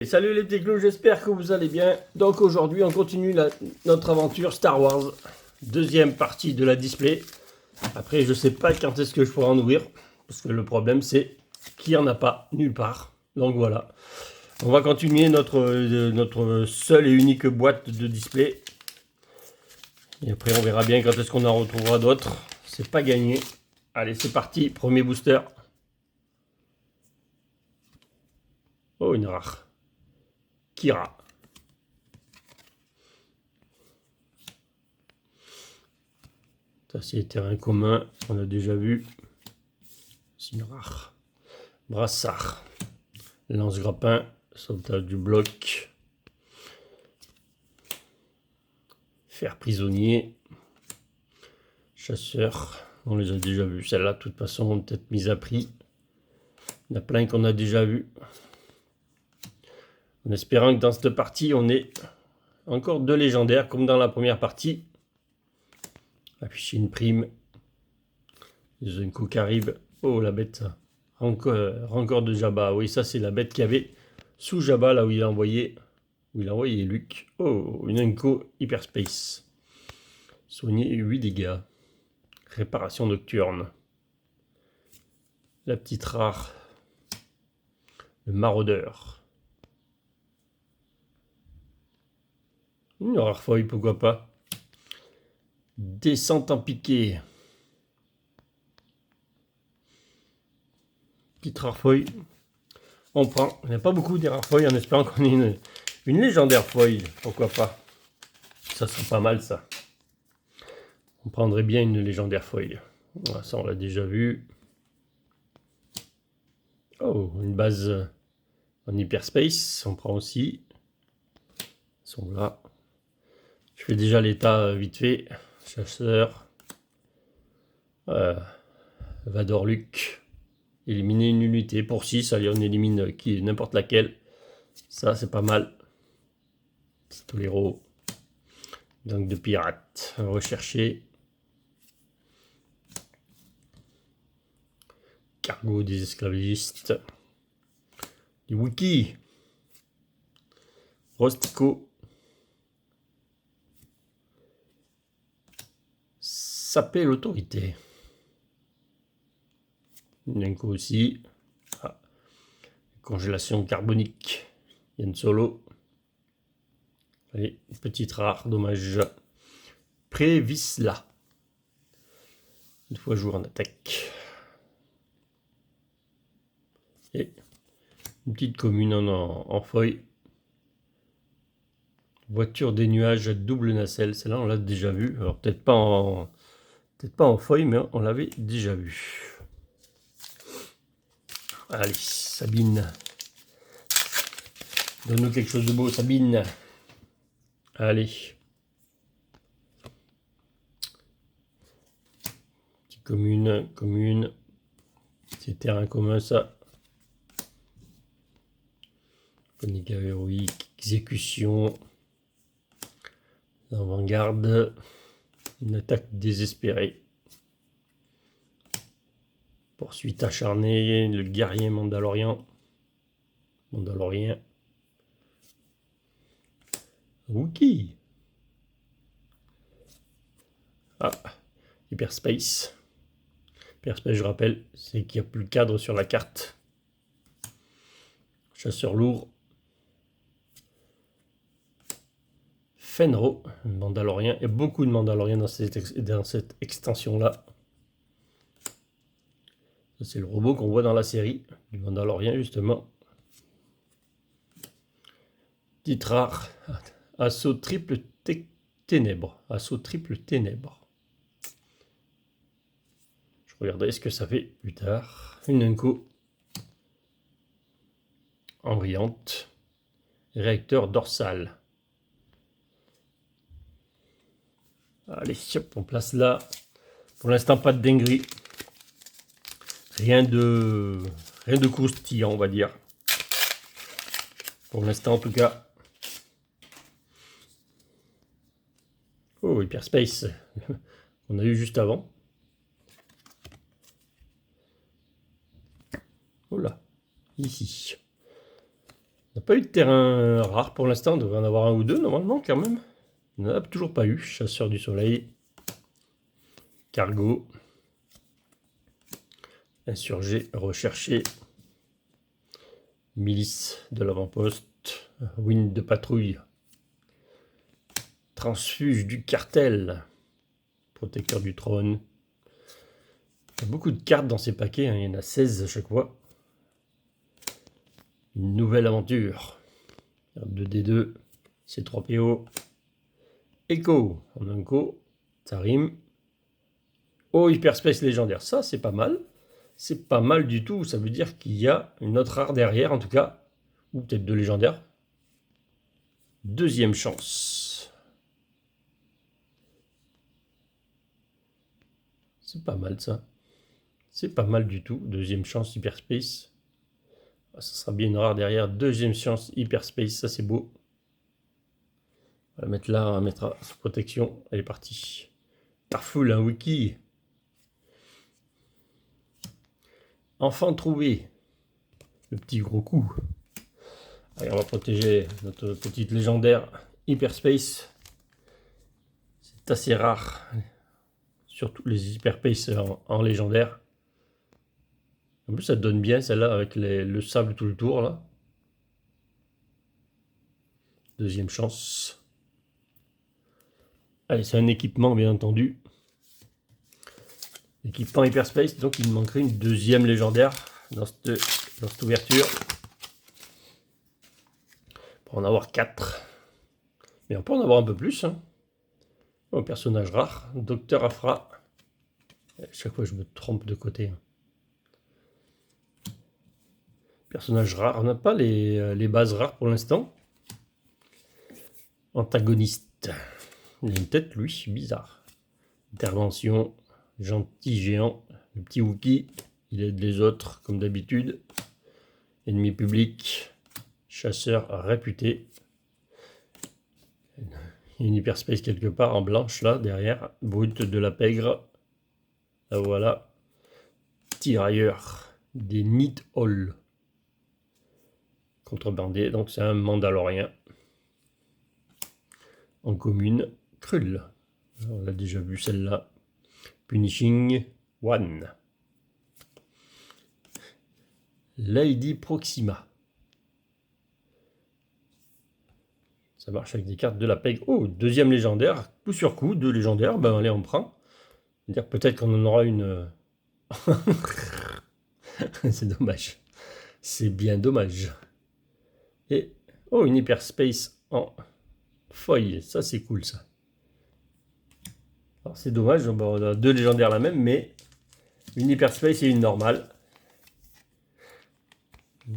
Et salut les techlos, j'espère que vous allez bien. Donc aujourd'hui on continue notre aventure Star Wars. Deuxième partie de la display. Après je sais pas quand est-ce que je pourrai en ouvrir. Parce que le problème c'est qu'il n'y en a pas nulle part. Donc voilà. On va continuer notre seule et unique boîte de display. Et après on verra bien quand est-ce qu'on en retrouvera d'autres. C'est pas gagné. Allez c'est parti, premier booster. Oh une rare. Kira. Ça c'est terrain commun, on a déjà vu. C'est une rare. Brassard. Lance-grappin. Sauvetage du bloc. Fer prisonnier. Chasseur. On les a déjà vus. Celle-là, de toute façon, peut-être mise à prix. Il y en a plein qu'on a déjà vus. En espérant que dans cette partie, on ait encore deux légendaires, comme dans la première partie. Afficher une prime. Zenko Carib. Oh, la bête, ça. Rancor de Jabba. Oui, ça, c'est la bête qu'il y avait sous Jabba, là où il a envoyé Luke. Oh, une Enco Hyperspace. Soigner 8 dégâts. Réparation nocturne. La petite rare. Le maraudeur. Une rare feuille, pourquoi pas. Descente en piqué. Petite rare feuille. On prend. Il n'y a pas beaucoup des rares feuilles en espérant qu'on ait une légendaire feuille. Pourquoi pas. Ça serait pas mal ça. On prendrait bien une légendaire feuille. Voilà, ça on l'a déjà vu. Oh, une base en hyperspace. On prend aussi. Ils sont là. Je fais déjà l'état vite fait. Chasseur. Vador Luke. Éliminer une unité. Pour 6, allez, on élimine n'importe laquelle. Ça, c'est pas mal. Pistolero. Donc de pirates. Rechercher. Cargo des esclavagistes. Du Wookie. Rostico. Saper l'autorité. Nenko aussi. Ah. Congélation carbonique. Yen Solo. Allez, petite rare, dommage. Prévisla. Une fois jour en attaque. Et une petite commune en feuille. Voiture des nuages à double nacelle. Celle-là, on l'a déjà vu. Alors, peut-être pas en feuille, mais on l'avait déjà vu. Allez, Sabine. Donne-nous quelque chose de beau, Sabine. Allez. Petite commune. C'est terrain commun, ça. Panique héroïque, exécution. L'avant-garde. Une attaque désespérée. Poursuite acharnée, le guerrier mandalorien. Wookie. Ah, Hyperspace. Hyperspace, je rappelle, c'est qu'il n'y a plus le cadre sur la carte. Chasseur lourd. Fenro, mandalorien. Il y a beaucoup de mandaloriens dans cette extension-là. C'est le robot qu'on voit dans la série, du mandalorien justement. Petite rare. Assaut triple ténèbres. Assaut triple ténèbres. Je regarderai ce que ça fait plus tard. Une Enco. En brillante. Réacteur dorsal. Allez, hop, on place là. Pour l'instant, pas de dinguerie. Rien de croustillant, on va dire. Pour l'instant, en tout cas. Oh, Hyperspace. On a eu juste avant. Oh là, ici. n'a pas eu de terrain rare pour l'instant, on devrait en avoir un ou deux normalement quand même. On n'en a toujours pas eu. Chasseur du soleil, cargo, insurgé, recherché, milice de l'avant-poste, wind de patrouille, transfuge du cartel, protecteur du trône. Il y a beaucoup de cartes dans ces paquets, hein. Il y en a 16 à chaque fois. Une nouvelle aventure. 2D2, C3PO, Echo, en Unco, ça rime. Oh, Hyperspace légendaire, ça c'est pas mal. C'est pas mal du tout, ça veut dire qu'il y a une autre rare derrière en tout cas. Ou peut-être deux légendaires. Deuxième chance. C'est pas mal ça. C'est pas mal du tout. Deuxième chance Hyperspace. Ça sera bien une rare derrière. Deuxième chance Hyperspace, ça c'est beau. On va la mettre là, on mettra sous protection. Elle est partie. Tarful, un wiki. Enfin trouvé. Le petit gros coup. Allez, on va protéger notre petite légendaire Hyperspace. C'est assez rare. Surtout les Hyperspace en légendaire. En plus, ça donne bien celle-là avec le sable tout le tour là. Deuxième chance. Allez, c'est un équipement bien entendu. Équipement Hyperspace, donc il me manquerait une deuxième légendaire dans cette ouverture. Pour en avoir 4. Mais on peut en avoir un peu plus. Hein. Un personnage rare, Docteur Afra. Chaque fois je me trompe de côté. Personnage rare, on n'a pas les bases rares pour l'instant. Antagoniste. Il a une tête, lui, bizarre. Intervention, gentil géant, le petit Wookie, il aide les autres comme d'habitude. Ennemi public, chasseur réputé. Il y a une hyperspace quelque part en blanche là, derrière. Brute de la pègre. Là voilà. Tirailleur des Neat Hall. Contrebandé, donc c'est un Mandalorien. En commune, Krull. On l'a déjà vu celle-là. Punishing One. Lady Proxima. Ça marche avec des cartes de la pègre. Oh, deuxième légendaire. Coup sur coup, deux légendaires. Ben allez, on prend. C'est-à-dire peut-être qu'on en aura une... C'est dommage. C'est bien dommage. Et... Oh, une hyperspace en foil. Ça, c'est cool, ça. Alors, c'est dommage. Bon, on a deux légendaires la même, mais une hyperspace et une normale.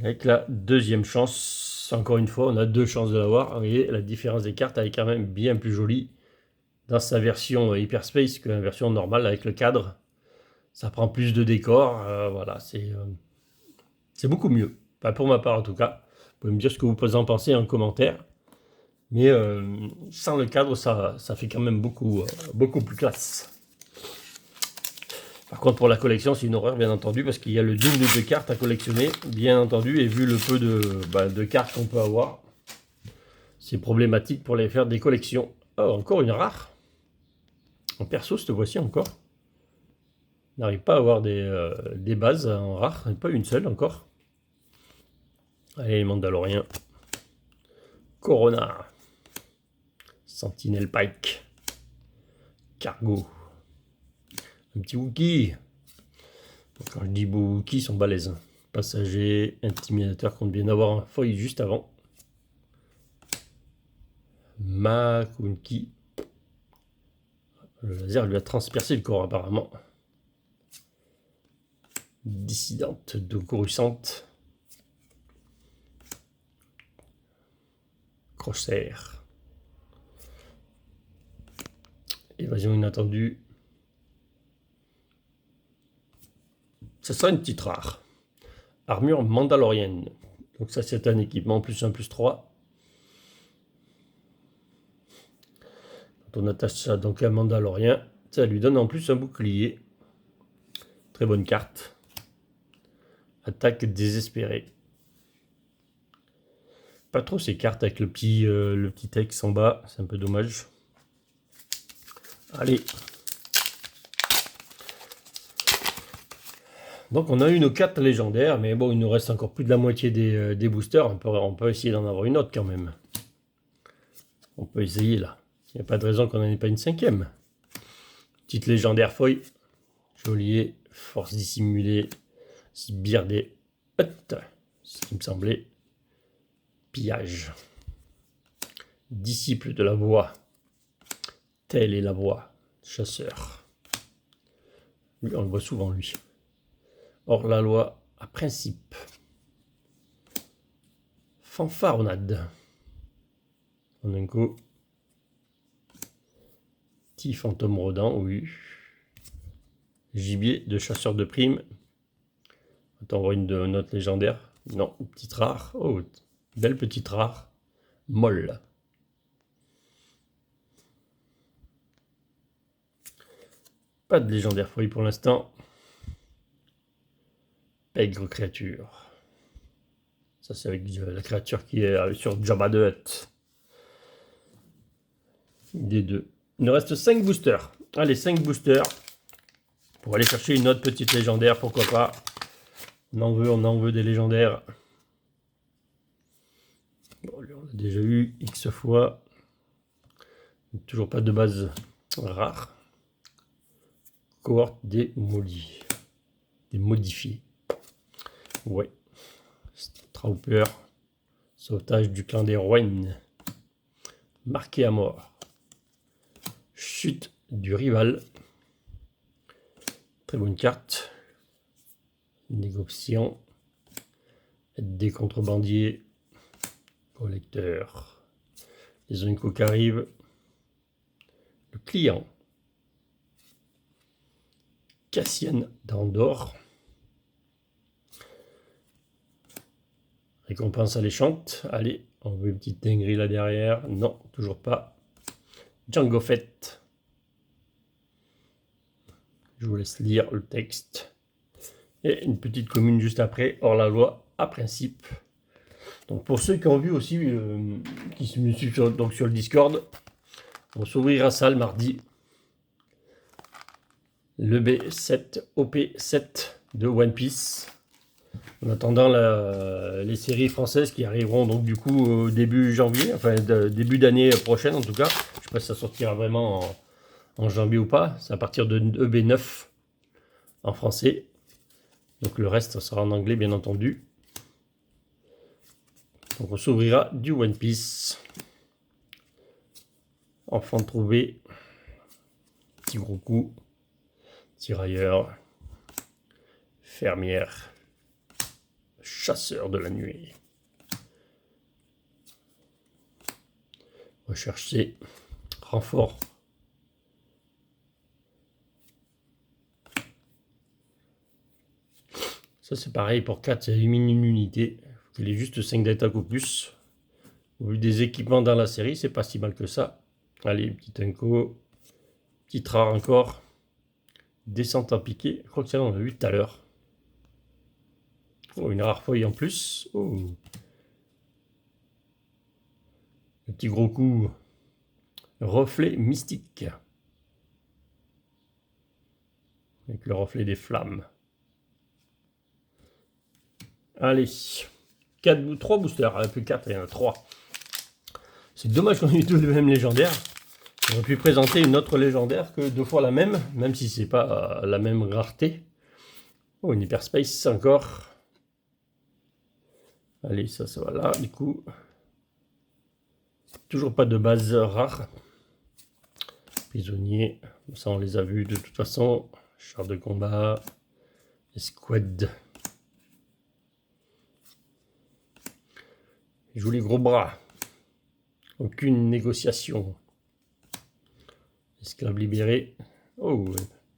Avec la deuxième chance, encore une fois, on a deux chances de l'avoir. Vous voyez, la différence des cartes, elle est quand même bien plus jolie dans sa version Hyperspace que la version normale avec le cadre. Ça prend plus de décor. Voilà, c'est beaucoup mieux. Enfin, pour ma part, en tout cas. Vous pouvez me dire ce que vous en pensez en commentaire. Mais sans le cadre, ça fait quand même beaucoup plus classe. Par contre, pour la collection, c'est une horreur, bien entendu, parce qu'il y a le double de cartes à collectionner, bien entendu, et vu le peu de cartes qu'on peut avoir, c'est problématique pour les faire des collections. Oh, encore une rare. En perso, cette fois-ci encore. On n'arrive pas à avoir des bases en rare, pas une seule encore. Allez, Mandalorien. Corona. Sentinel Pike. Cargo. Un petit Wookie. Quand je dis beau Wookie, ils sont balèzes. Passager, intimidateur qu'on vient d'avoir un foil juste avant. Makunki. Le laser lui a transpercé le corps apparemment. Dissidente, Docoruscente. Crosshair. Évasion inattendue. Ça sera une petite rare. Armure mandalorienne. Donc ça c'est un équipement +1/+3. Quand on attache ça donc à un mandalorien, ça lui donne en plus un bouclier. Très bonne carte. Attaque désespérée. pas trop ces cartes avec le petit texte en bas. C'est un peu dommage. Allez. Donc on a eu nos 4 légendaires, mais bon, il nous reste encore plus de la moitié des boosters. On peut essayer d'en avoir une autre quand même. On peut essayer là. Il n'y a pas de raison qu'on n'en ait pas une 5e. Petite légendaire foil. Geôlier, force dissimulée, sbire des huttes, ce qui me semblait. Pillage. Disciple de la voix. Telle est la voix. Chasseur. Lui, on le voit souvent, lui. Hors la loi, à principe. Fanfaronnade. En un coup. Petit fantôme rôdant, oui. Gibier de chasseur de primes. Attends, on voit une note légendaire. Non, une petite rare. Oh, belle petite rare. Molle. Pas de légendaire folie pour l'instant. Pègre créature. Ça, c'est avec la créature qui est sur Jabba the Hutt. Des deux. Il nous reste 5 boosters. Allez, 5 boosters. Pour aller chercher une autre petite légendaire, pourquoi pas. On en veut des légendaires. Bon, on l'a déjà eu X fois. Toujours pas de base rare. Cohorte démolie. Des modifiés. Ouais. Trooper. Sauvetage du clan des Rouen. Marqué à mort. Chute du rival. Très bonne carte. Négociant. Des contrebandiers. Collecteur. Les Unco qui arrivent. Le client. Cassian d'Andorre. Récompense alléchante. Allez, on veut une petite dinguerie là derrière. Non, toujours pas. Django Fett. Je vous laisse lire le texte. Et une petite commune juste après, hors la loi, à principe. Donc pour ceux qui ont vu aussi, qui me suivent sur le Discord, on s'ouvrira ça le mardi. Le B7 OP7 de One Piece. En attendant les séries françaises qui arriveront donc du coup au début janvier, enfin début d'année prochaine en tout cas. Je ne sais pas si ça sortira vraiment en janvier ou pas. C'est à partir de EB9 en français. Donc le reste sera en anglais bien entendu. Donc on s'ouvrira du One Piece. Enfant trouvé. Petit gros coup. Tirailleur. Fermière. Chasseur de la nuit. Rechercher. Renfort. Ça c'est pareil pour 4, ça élimine une unité. Il est juste 5 d'attaque au plus. Au vu des équipements dans la série, c'est pas si mal que ça. Allez, petit Unco. Petite rare encore. Descente en piqué. Je crois que ça on l'a vu tout à l'heure. Oh, une rare feuille en plus. Oh. Le petit gros coup. Reflet mystique. Avec le reflet des flammes. Allez. 3 boosters. Plus 4, il y en a 3. C'est dommage qu'on ait eu tous les mêmes légendaires. J'aurais pu présenter une autre légendaire que 2 fois la même si c'est pas la même rareté. Oh, une hyperspace encore. Allez, ça va là, du coup. Toujours pas de base rare. Prisonnier, ça on les a vus de toute façon. Char de combat. Escouade. Joue les gros bras. Aucune négociation. Esclave libéré. Oh,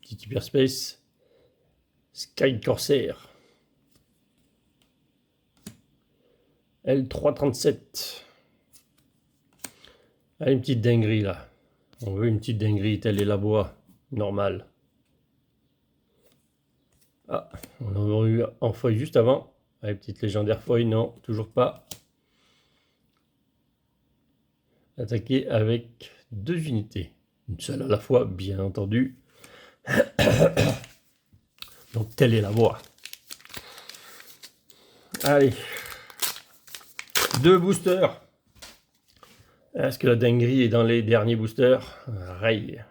petit hyperspace. Sky Corsair. L337. Allez, une petite dinguerie là. On veut une petite dinguerie, telle est la voie. Normale. Ah, on en a eu en feuille juste avant. Allez, petite légendaire feuille, non, toujours pas. attaquer avec 2 unités. Une seule à la fois, bien entendu. Donc, telle est la voie. Allez. 2 boosters. Est-ce que la dinguerie est dans les derniers boosters? Rail.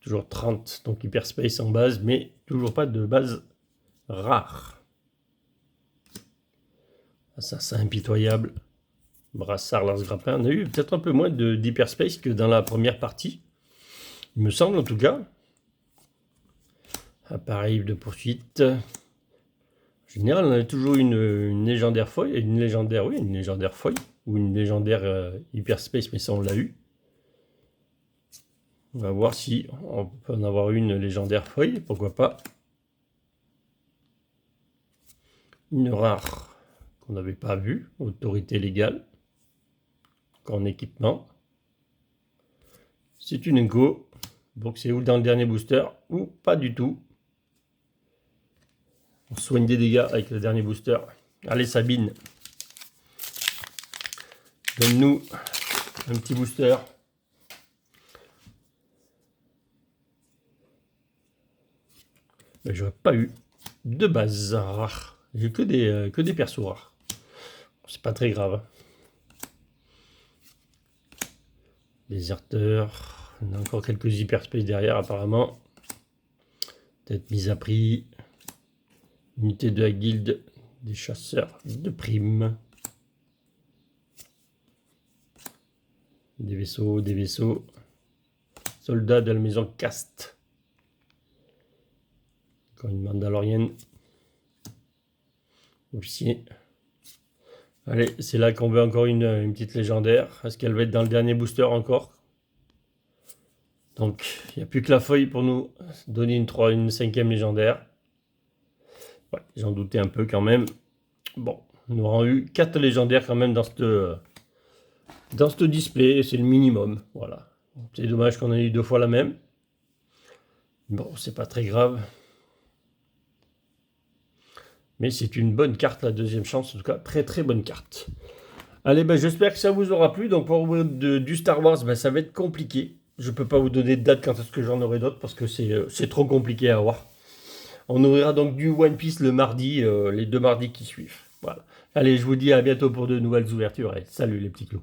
Toujours 30, donc Hyperspace en base, mais toujours pas de base rare. Assassin impitoyable. Brassard, lance-grappin. On a eu peut-être un peu moins d'Hyperspace que dans la première partie. Il me semble en tout cas. Appareil de poursuite. En général, on avait toujours une légendaire foil, une légendaire foil, ou une légendaire Hyperspace, mais ça on l'a eu. On va voir si on peut en avoir une légendaire foil, pourquoi pas. Une rare qu'on n'avait pas vue, autorité légale, en équipement. C'est une go, donc c'est ou dans le dernier booster, ou pas du tout. On soigne des dégâts avec le dernier booster. Allez Sabine, donne-nous un petit booster. Mais j'aurais pas eu de base rare. J'ai que des persos rares. C'est pas très grave. Déserteur. On a encore quelques hyperspace derrière apparemment. Peut-être mise à prix. Unité de la guilde des chasseurs de primes. Des vaisseaux, des vaisseaux. Soldats de la maison Caste. Encore une mandalorienne. Officier. Allez, c'est là qu'on veut encore une petite légendaire. Est-ce qu'elle va être dans le dernier booster encore? Donc, il n'y a plus que la feuille pour nous donner une 5e légendaire. Ouais, j'en doutais un peu quand même. Bon, nous aurons eu 4 légendaires quand même dans ce display. C'est le minimum. Voilà. C'est dommage qu'on ait eu 2 fois la même. Bon, c'est pas très grave. Mais c'est une bonne carte, la deuxième chance. En tout cas, très très bonne carte. Allez, ben, j'espère que ça vous aura plu. Donc pour du Star Wars, ben, ça va être compliqué. Je ne peux pas vous donner de date quand est-ce que j'en aurai d'autres parce que c'est trop compliqué à avoir. On ouvrira donc du One Piece le mardi, les 2 mardis qui suivent. Voilà. Allez, je vous dis à bientôt pour de nouvelles ouvertures. Et salut les petits clous.